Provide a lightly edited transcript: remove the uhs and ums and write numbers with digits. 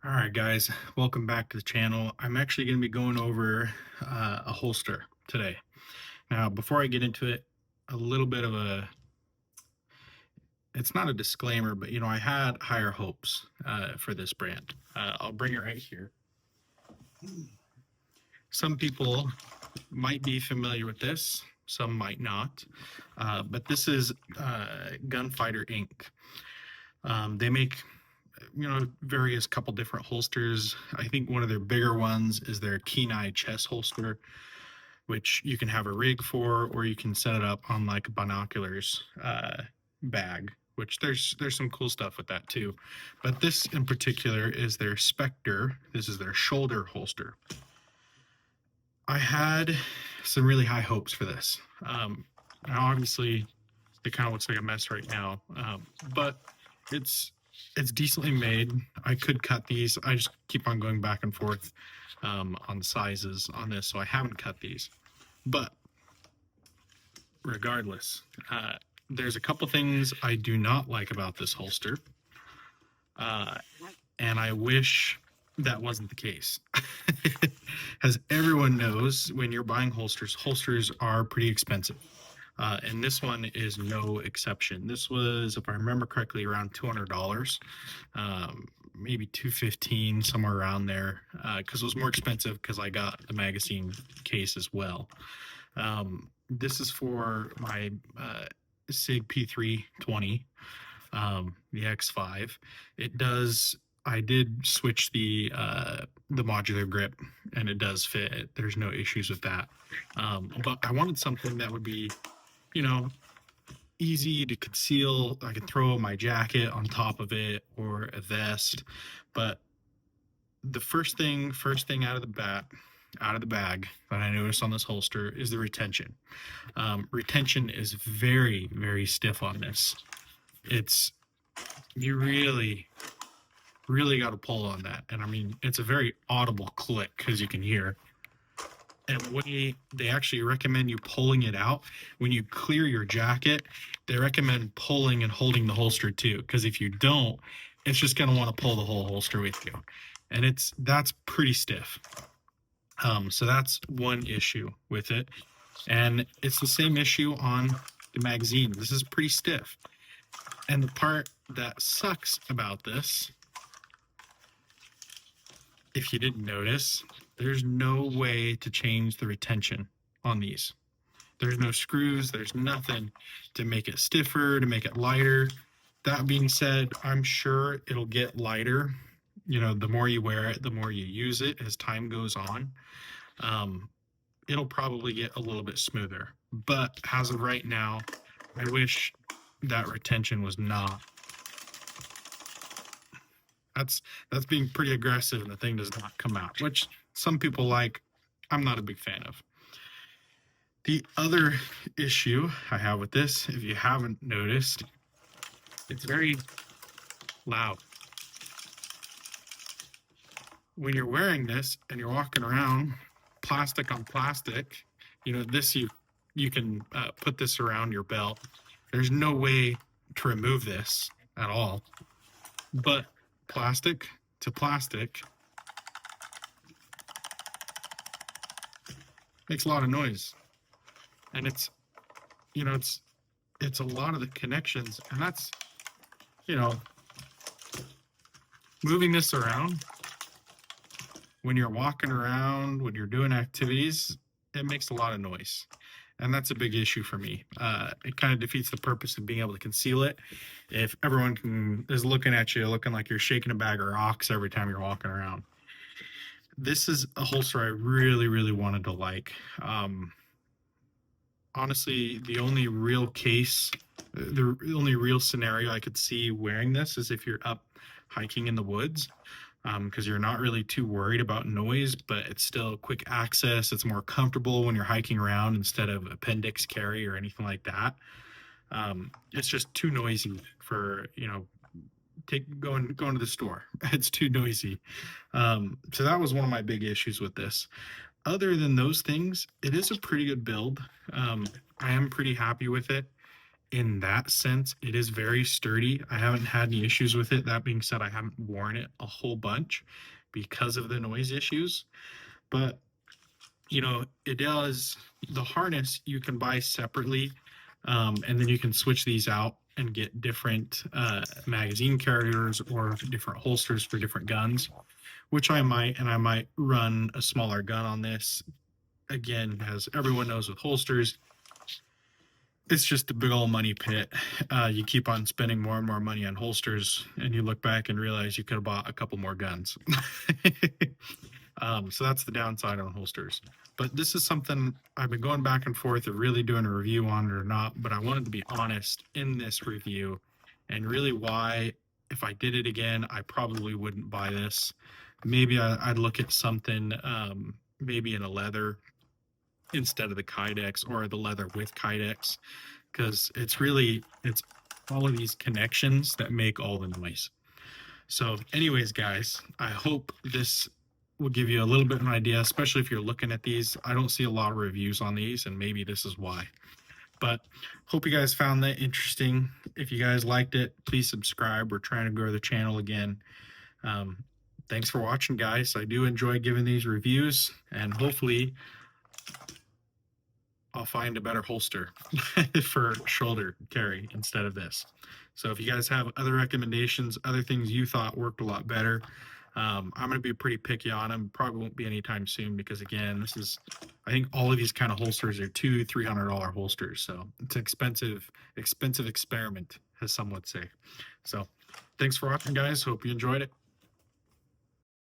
All right, guys, welcome back to the channel. I'm actually going to be going over a holster today. Now, before I get into it, a little bit of it's not a disclaimer, but I had higher hopes for this brand. I'll bring it right here. Some people might be familiar with this, some might not, but this is Gunfighter Inc. They make various couple different holsters. I think one of their bigger ones is their Kenai chest holster, which you can have a rig for, or you can set it up on like a binoculars bag, which there's some cool stuff with that too. But this in particular is their Spectre. This is their shoulder holster. I had some really high hopes for this. Now obviously it kind of looks like a mess right now, but it's decently made. I could cut these. I just keep on going back and forth on sizes on this, so I haven't cut these. But regardless, there's a couple things I do not like about this holster, and I wish that wasn't the case. As everyone knows, when you're buying holsters are pretty expensive. And this one is no exception. This was, if I remember correctly, around $200, maybe $215, somewhere around there, because it was more expensive because I got the magazine case as well. This is for my SIG P320, the X5. I did switch the modular grip, and it does fit. There's no issues with that. But I wanted something that would be, easy to conceal. I could throw my jacket on top of it or a vest. But the first thing out of the bag that I noticed on this holster is the retention. Retention is very, very stiff on this. You really got to pull on that. And I mean, it's a very audible click, as you can hear. And they actually recommend you pulling it out. When you clear your jacket, they recommend pulling and holding the holster too, because if you don't, it's just going to want to pull the whole holster with you. And that's pretty stiff. So that's one issue with it. And it's the same issue on the magazine. This is pretty stiff. And the part that sucks about this, if you didn't notice, there's no way to change the retention on these. There's no screws, there's nothing to make it stiffer, to make it lighter. That being said, I'm sure it'll get lighter. The more you wear it, the more you use it as time goes on. It'll probably get a little bit smoother. But as of right now, I wish that retention was not. That's being pretty aggressive, and the thing does not come out, which some people like. I'm not a big fan of. The other issue I have with this, if you haven't noticed, it's very loud. When you're wearing this and you're walking around plastic on plastic, this you can put this around your belt. There's no way to remove this at all. But plastic to plastic makes a lot of noise, and it's a lot of the connections, and that's moving this around when you're walking around, when you're doing activities, it makes a lot of noise. And that's a big issue for me. It kind of defeats the purpose of being able to conceal it. If everyone is looking at you, looking like you're shaking a bag of rocks every time you're walking around. This is a holster I really, really wanted to like. Honestly, the only real scenario I could see wearing this is if you're up hiking in the woods. Because you're not really too worried about noise, but it's still quick access. It's more comfortable when you're hiking around instead of appendix carry or anything like that. It's just too noisy for going to the store. It's too noisy. So that was one of my big issues with this. Other than those things, it is a pretty good build. I am pretty happy with it. in that sense, it is very sturdy. I haven't had any issues with it. That being said, I haven't worn it a whole bunch because of the noise issues. But you know, it does, the harness you can buy separately, and then you can switch these out and get different magazine carriers or different holsters for different guns, which I might, and I might run a smaller gun on this. Again, as everyone knows with holsters, it's just a big old money pit. You keep on spending more and more money on holsters, and you look back and realize you could have bought a couple more guns. So that's the downside on holsters. But this is something I've been going back and forth of really doing a review on it or not. But I wanted to be honest in this review, and really why, if I did it again, I probably wouldn't buy this. Maybe I'd look at something, maybe in a leather instead of the Kydex, or the leather with Kydex, because it's all of these connections that make all the noise. So anyways, guys, I hope this will give you a little bit of an idea, especially if you're looking at these. I don't see a lot of reviews on these, and maybe this is why. But hope you guys found that interesting. If you guys liked it, please subscribe. We're trying to grow the channel again. Thanks for watching, guys. I do enjoy giving these reviews, and hopefully I'll find a better holster for shoulder carry instead of this. So if you guys have other recommendations, other things you thought worked a lot better, I'm going to be pretty picky on them. Probably won't be anytime soon because, again, I think all of these kind of holsters are $200-300 holsters. So it's an expensive experiment, as some would say. So thanks for watching, guys. Hope you enjoyed it.